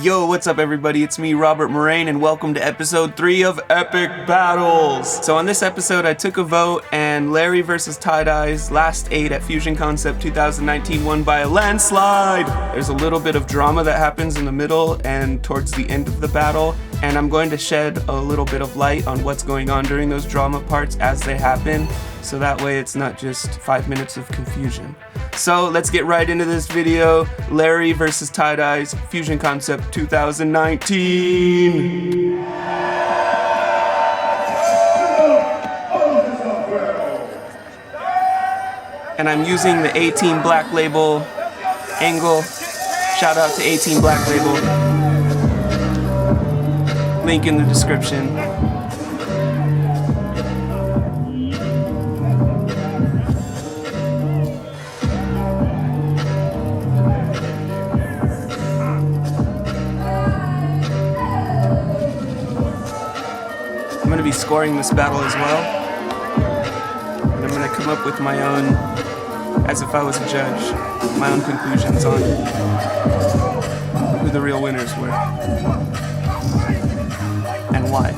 Yo, what's up everybody? It's me, Robert Moraine, and welcome to episode 3 of Epic Battles. So on this episode, I took a vote, and Larry versus Tight Eyez, last 8 at Fusion Concept 2019 won by a landslide. There's a little bit of drama that happens in the middle and towards the end of the battle, and I'm going to shed a little bit of light on what's going on during those drama parts as they happen, so that way it's not just 5 minutes of confusion. So let's get right into this video. Larry versus Tight Eyez, Fusion Concept 2019. And I'm using the ATEAM Black Label angle. Shout out to ATEAM Black Label. Link in the description. I'm going to be scoring this battle as well, and I'm going to come up with my own, as if I was a judge, my own conclusions on who the real winners were and why.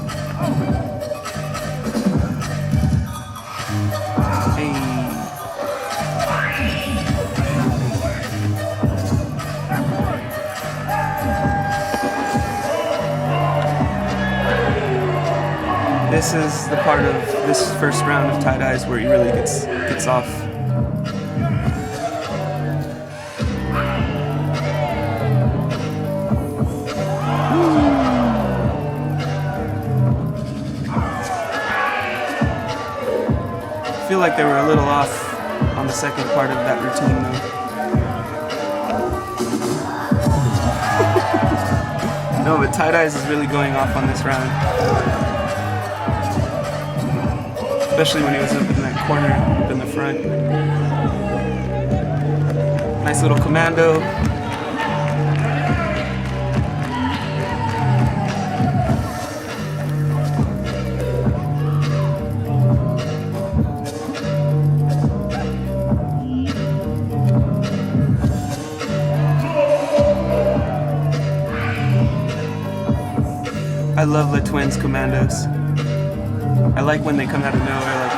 This is the part of this first round of Tight Eyez where he really gets off. I feel like they were a little off on the second part of that routine though. No, but Tight Eyez is really going off on this round. Especially when he was up in that corner, up in the front. Nice little commando. I love the twins commandos. I like when they come out of nowhere like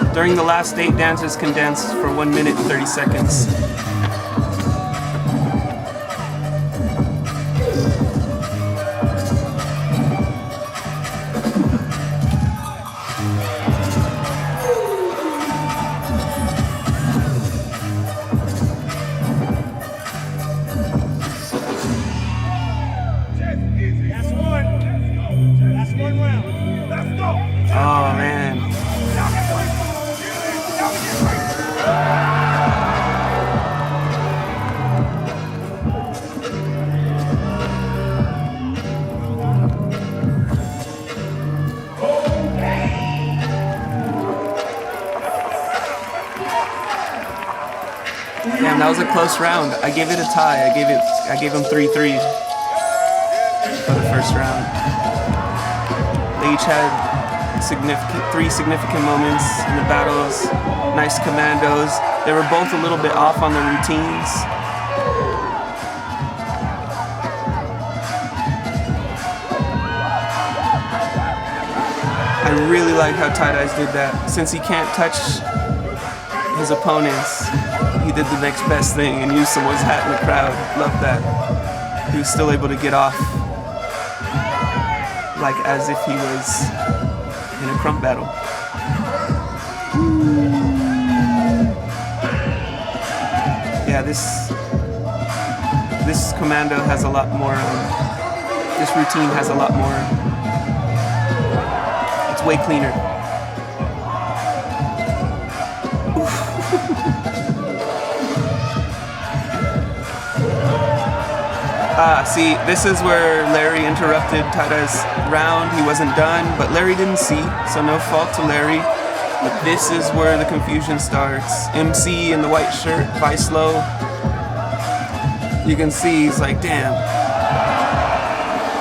that. During the last 8, dancers can dance for 1 minute and 30 seconds. Oh man. Damn, that was a close round. I gave it a tie. I gave him 3-3 for the first round. They each had three significant moments in the battles, nice commandos. They were both a little bit off on the routines. I really like how Tight Eyez did that. Since he can't touch his opponents, he did the next best thing and used someone's hat in the crowd. Love that. He was still able to get off like as if he was in a crump battle. Yeah, this commando has a lot more, this routine has a lot more, it's way cleaner. See, this is where Larry interrupted Tight Eyez' round. He wasn't done, but Larry didn't see, so no fault to Larry. But this is where the confusion starts. MC in the white shirt, Vice Low. You can see he's like, damn.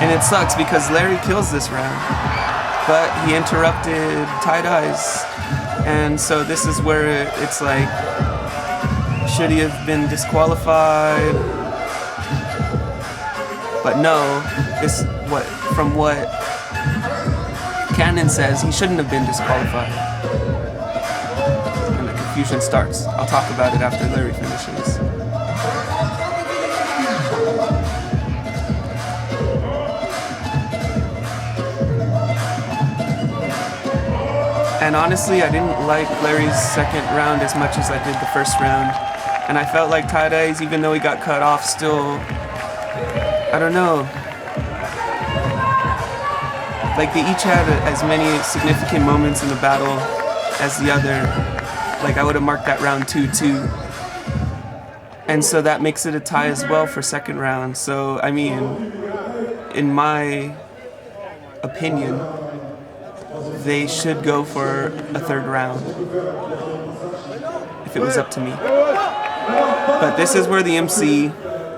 And it sucks because Larry kills this round, but he interrupted Tight Eyez. And so this is where it's like, should he have been disqualified? But no, from what Cannon says, he shouldn't have been disqualified. And the confusion starts. I'll talk about it after Larry finishes. And honestly, I didn't like Larry's second round as much as I did the first round. And I felt like Tight Eyez, even though he got cut off, still, I don't know. Like, they each had as many significant moments in the battle as the other. Like, I would have marked that round 2-2. And so that makes it a tie as well for second round. So, I mean, in my opinion, they should go for a third round if it was up to me. But this is where the MC,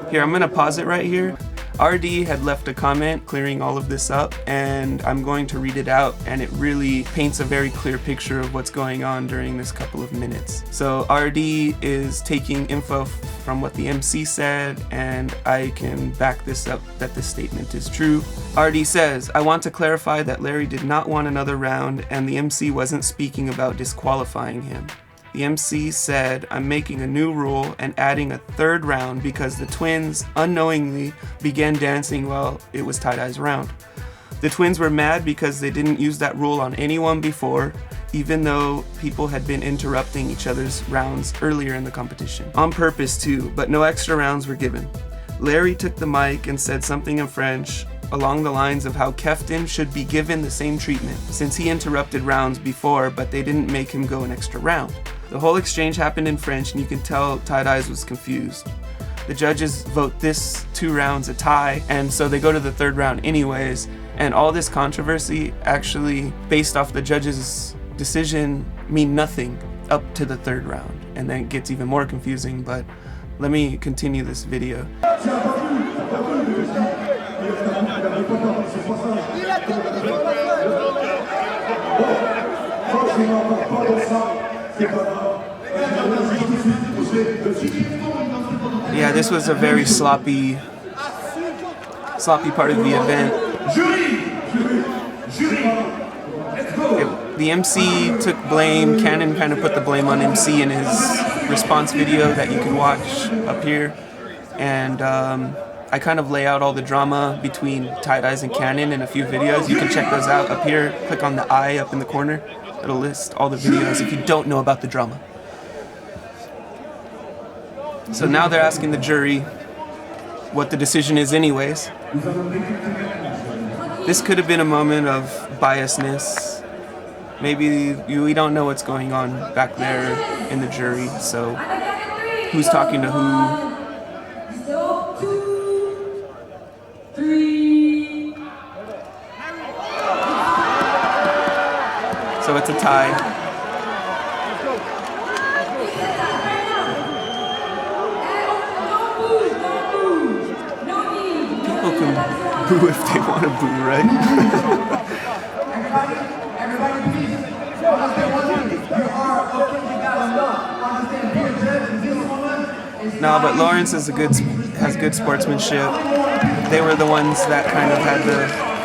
here, I'm gonna pause it right here. RD had left a comment clearing all of this up, and I'm going to read it out, and it really paints a very clear picture of what's going on during this couple of minutes. So RD is taking info from what the MC said, and I can back this up that this statement is true. RD says, I want to clarify that Larry did not want another round, and the MC wasn't speaking about disqualifying him. The MC said, I'm making a new rule and adding a third round because the twins unknowingly began dancing while it was Tight Eyez round. The twins were mad because they didn't use that rule on anyone before, even though people had been interrupting each other's rounds earlier in the competition. On purpose too, but no extra rounds were given. Larry took the mic and said something in French along the lines of how Keftin should be given the same treatment since he interrupted rounds before, but they didn't make him go an extra round. The whole exchange happened in French, and you can tell Tight Eyez was confused. The judges vote this 2 rounds a tie, and so they go to the third round anyways, and all this controversy actually, based off the judges' decision, mean nothing up to the third round, and then it gets even more confusing, but let me continue this video. Yeah, this was a very sloppy part of the event. The MC took blame. Cannon kind of put the blame on MC in his response video that you can watch up here. And I kind of lay out all the drama between Tight Eyez and Cannon in a few videos. You can check those out up here. Click on the I up in the corner. It'll list all the videos if you don't know about the drama. So now they're asking the jury what the decision is anyways. This could have been a moment of biasness. Maybe we don't know what's going on back there in the jury, so who's talking to who? So it's a tie. People can boo if they want to boo, right? No, but Lawrence has good sportsmanship. They were the ones that kind of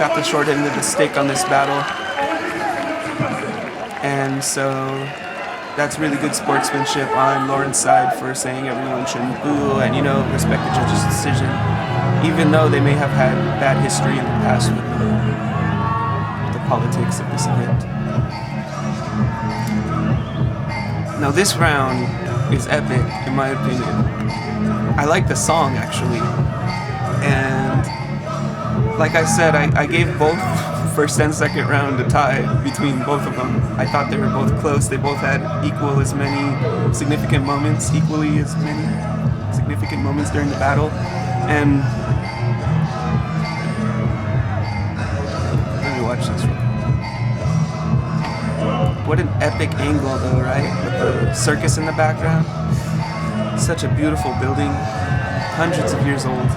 got the short end of the stick on this battle. And so that's really good sportsmanship on Lauren's side for saying everyone shouldn't boo and, respect the judge's decision, even though they may have had bad history in the past with the politics of this event. Now this round is epic, in my opinion. I like the song, actually. And like I said, I gave both first and second round a tie between both of them. I thought they were both close. They both had equally as many significant moments during the battle. And let me watch this one. What an epic angle though, right? With the circus in the background. Such a beautiful building, hundreds of years old.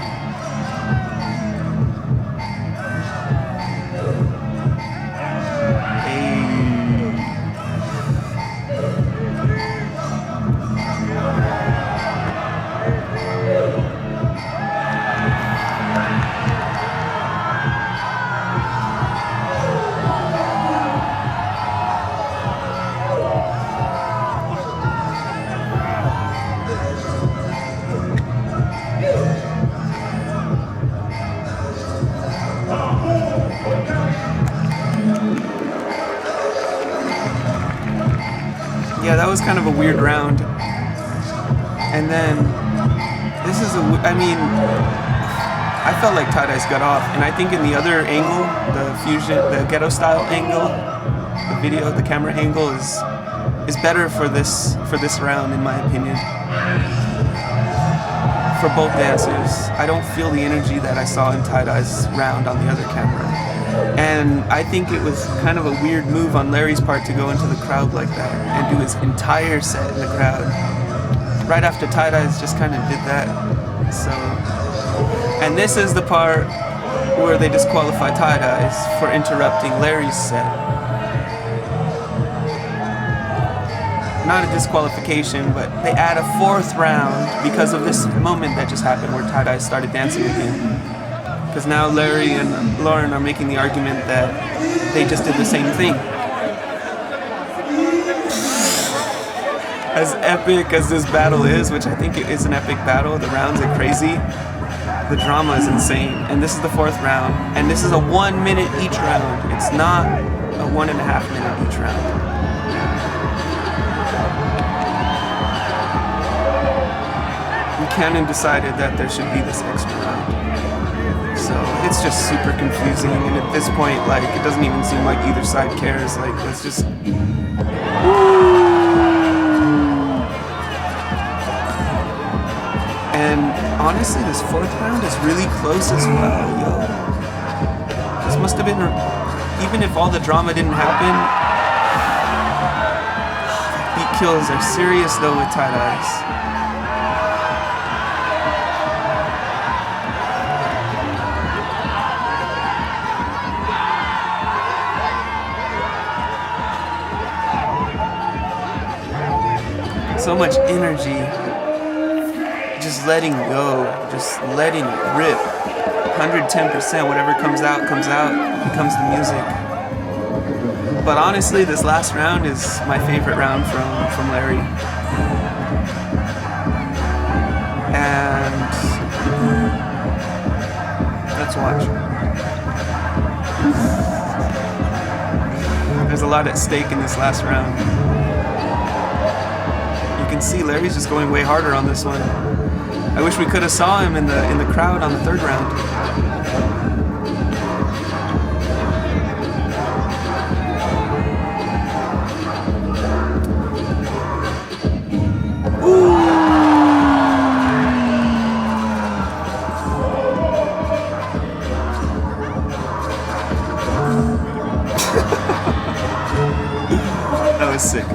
was kind of a weird round. And then this is I felt like Tight Eyez got off, and I think in the other angle, the ghetto style angle, the camera angle is better for this round, in my opinion. For both dancers, I don't feel the energy that I saw in Tight Eyez round on the other camera. And I think it was kind of a weird move on Larry's part to go into the crowd like that and do his entire set in the crowd. Right after Tight Eyez just kind of did that. So, and this is the part where they disqualify Tight Eyez for interrupting Larry's set. Not a disqualification, but they add a 4th round because of this moment that just happened where Tight Eyez started dancing again. Because now Larry and Laurent are making the argument that they just did the same thing. As epic as this battle is, which I think it is an epic battle, the rounds are crazy, the drama is insane. And this is the 4th round, and this is a 1 minute each round. It's not a 1.5 minute each round. Buchanan decided that there should be this extra round. So it's just super confusing, and at this point, like, it doesn't even seem like either side cares. Like, let's just... And honestly, this 4th round is really close as well, yo. This must have been, even if all the drama didn't happen, beat kills are serious though with Tight Eyez. So much energy, just letting go, just letting it rip, 110%, whatever comes out, becomes the music. But honestly, this last round is my favorite round from Larry. And let's watch. There's a lot at stake in this last round. You can see Larry's just going way harder on this one. I wish we could have saw him in the crowd on the 3rd round. Ooh. That was sick.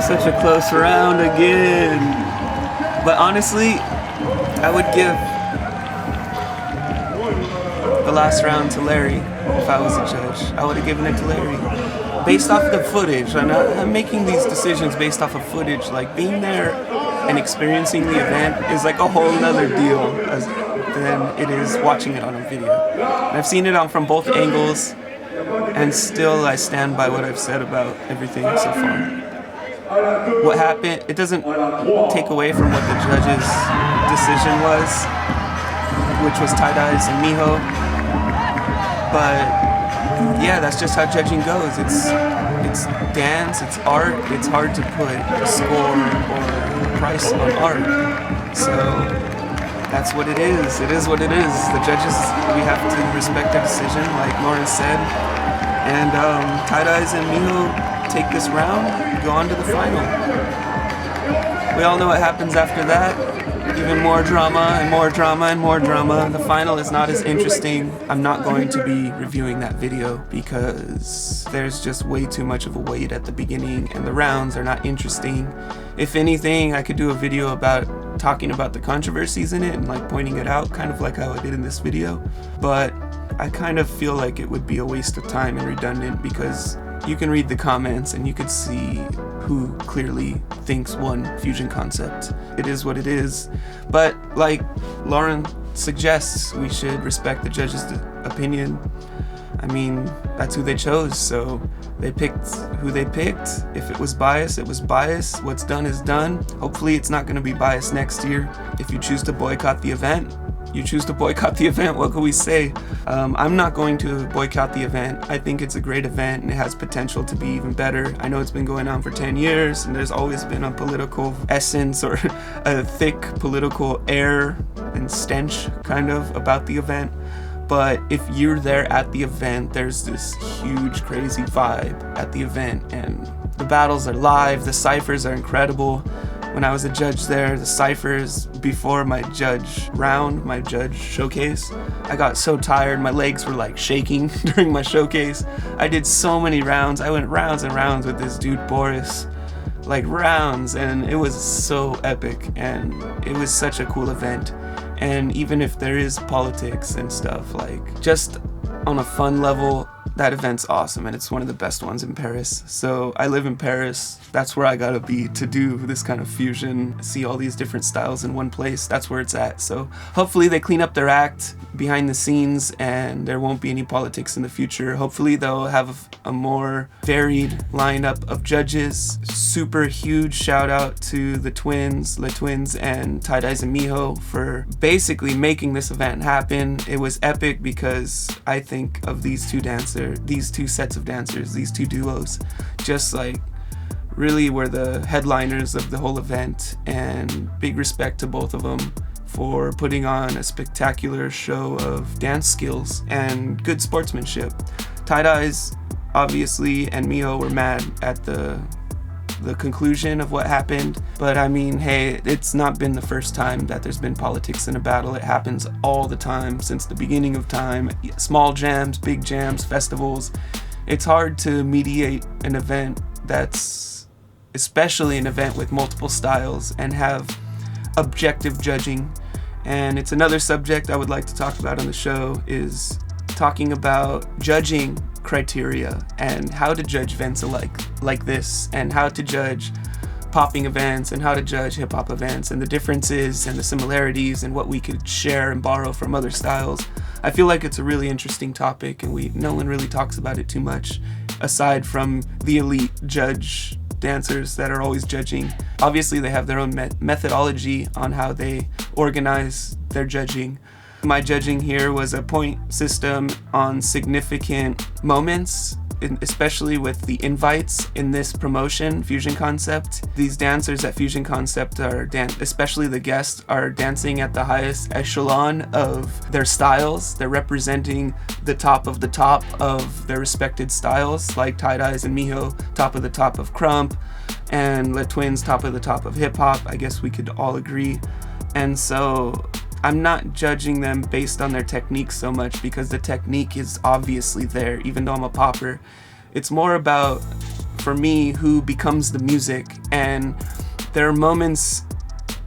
Such a close round again. But honestly, I would give the last round to Larry if I was a judge. I would have given it to Larry. Based off the footage, I'm making these decisions based off of footage. Like, being there and experiencing the event is like a whole nother deal than it is watching it on a video. And I've seen it from both angles, and still I stand by what I've said about everything so far. What happened, it doesn't take away from what the judge's decision was, which was Tight Eyez and Mijo. But yeah, that's just how judging goes. It's dance, it's art. It's hard to put a score or a price on art. So that's what it is. It is what it is. The judges, we have to respect their decision, like Laurent said. And Tight Eyez and Mijo take this round, go on to the final. We all know what happens after that. Even more drama and more drama and more drama. The final is not as interesting. I'm not going to be reviewing that video because there's just way too much of a wait at the beginning and the rounds are not interesting. If anything, I could do a video about talking about the controversies in it and like pointing it out, kind of like how I did in this video. But I kind of feel like it would be a waste of time and redundant because you can read the comments and you could see who clearly thinks one fusion concept. It is what it is. But like Laurent suggests, we should respect the judge's opinion. I mean, that's who they chose, so they picked who they picked. If it was biased, it was biased. What's done is done. Hopefully it's not going to be biased next year. If you choose to boycott the event, you choose to boycott the event. What can we say? I'm not going to boycott the event. I think it's a great event and it has potential to be even better. I know it's been going on for 10 years and there's always been a political essence or a thick political air and stench kind of about the event. But if you're there at the event, there's this huge, crazy vibe at the event, and the battles are live, the ciphers are incredible. When I was a judge there, the ciphers before my judge round, my judge showcase, I got so tired, my legs were like shaking during my showcase. I did so many rounds, I went rounds and rounds with this dude Boris, like rounds, and it was so epic, and it was such a cool event. And even if there is politics and stuff, like just on a fun level, that event's awesome and it's one of the best ones in Paris. So I live in Paris, that's where I gotta be to do this kind of fusion, see all these different styles in one place. That's where it's at. So hopefully they clean up their act behind the scenes and there won't be any politics in the future. Hopefully they'll have a more varied lineup of judges. Super huge shout out to the twins, Les Twins and Tight Eyez and Mijo for basically making this event happen. It was epic because I think of these two sets of dancers, these two duos, just like really were the headliners of the whole event, and big respect to both of them for putting on a spectacular show of dance skills and good sportsmanship. Tight Eyez, obviously, and Mijo were mad at the conclusion of what happened, but I mean, hey, it's not been the first time that there's been politics in a battle. It happens all the time since the beginning of time. Small jams, big jams, festivals. It's hard to mediate an event that's especially an event with multiple styles and have objective judging. And it's another subject I would like to talk about on the show, is talking about judging criteria and how to judge events like this, and how to judge popping events and how to judge hip-hop events, and the differences and the similarities and what we could share and borrow from other styles. I feel like it's a really interesting topic and no one really talks about it too much, aside from the elite judge dancers that are always judging. Obviously they have their own methodology on how they organize their judging. My judging here was a point system on significant moments, especially with the invites in this promotion, Fusion Concept. These dancers at Fusion Concept especially the guests, are dancing at the highest echelon of their styles. They're representing the top of their respected styles, like Tight Eyez and Mijo, top of the top of Crump, and Les Twins, top of the top of hip hop. I guess we could all agree. And so I'm not judging them based on their technique so much, because the technique is obviously there, even though I'm a popper. It's more about, for me, who becomes the music. And there are moments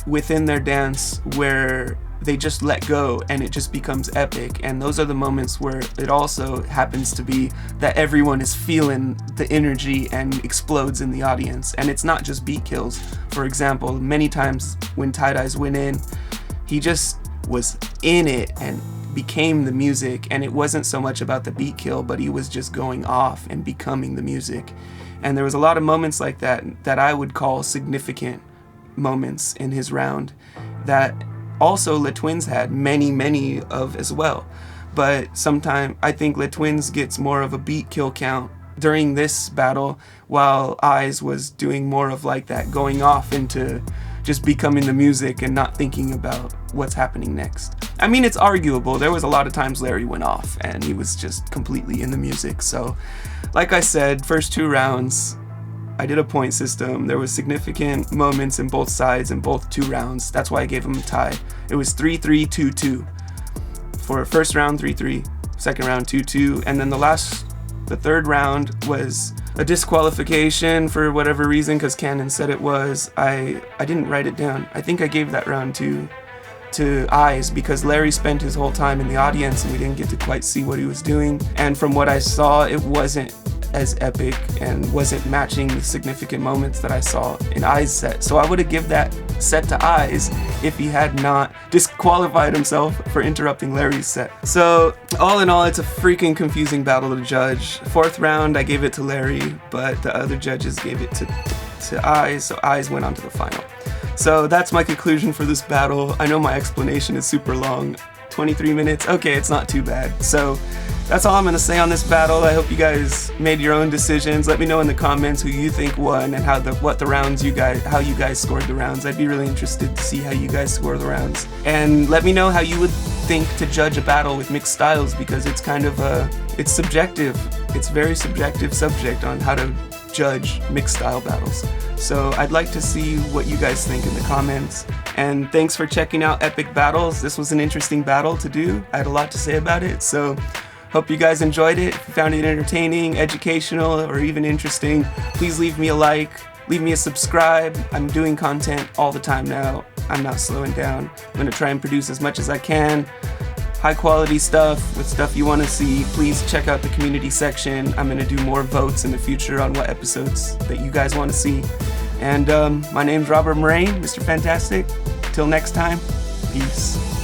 within their dance where they just let go and it just becomes epic. And those are the moments where it also happens to be that everyone is feeling the energy and explodes in the audience. And it's not just beat kills. For example, many times when Tight Eyez went in, he just was in it and became the music, and it wasn't so much about the beat kill, but he was just going off and becoming the music. And there was a lot of moments like that I would call significant moments in his round that also Les Twins had many of as well. But sometimes I think Les Twins gets more of a beat kill count during this battle, while Eyez was doing more of like that going off into just becoming the music and not thinking about what's happening next. I mean, it's arguable. There was a lot of times Larry went off and he was just completely in the music. So, like I said, first two rounds, I did a point system. There was significant moments in both sides in both two rounds. That's why I gave them a tie. It was 3-3, 2-2. For first round, 3-3. Second round, 2-2. And then the third round was a disqualification for whatever reason, because Cannon said it was. I didn't write it down. I think I gave that round to Eyez, because Larry spent his whole time in the audience and we didn't get to quite see what he was doing. And from what I saw, it wasn't as epic and wasn't matching the significant moments that I saw in Eyez' set. So I would have given that set to Eyez if he had not disqualified himself for interrupting Larry's set. So all in all, it's a freaking confusing battle to judge. Fourth round, I gave it to Larry, but the other judges gave it to Eyez, so Eyez went on to the final. So that's my conclusion for this battle. I know my explanation is super long. 23 minutes, okay, it's not too bad. So that's all I'm gonna say on this battle. I hope you guys made your own decisions. Let me know in the comments who you think won and how you guys scored the rounds. I'd be really interested to see how you guys score the rounds. And let me know how you would think to judge a battle with mixed styles, because it's kind of it's subjective. It's very subjective subject on how to judge mixed style battles. So I'd like to see what you guys think in the comments. And thanks for checking out Epic Battles. This was an interesting battle to do. I had a lot to say about it, so hope you guys enjoyed it. If you found it entertaining, educational, or even interesting, please leave me a like, leave me a subscribe. I'm doing content all the time now. I'm not slowing down. I'm gonna try and produce as much as I can. High quality stuff with stuff you want to see. Please check out the community section. I'm going to do more votes in the future on what episodes that you guys want to see. And my name's Robert Moraine, Mr. Fantastic. Till next time, peace.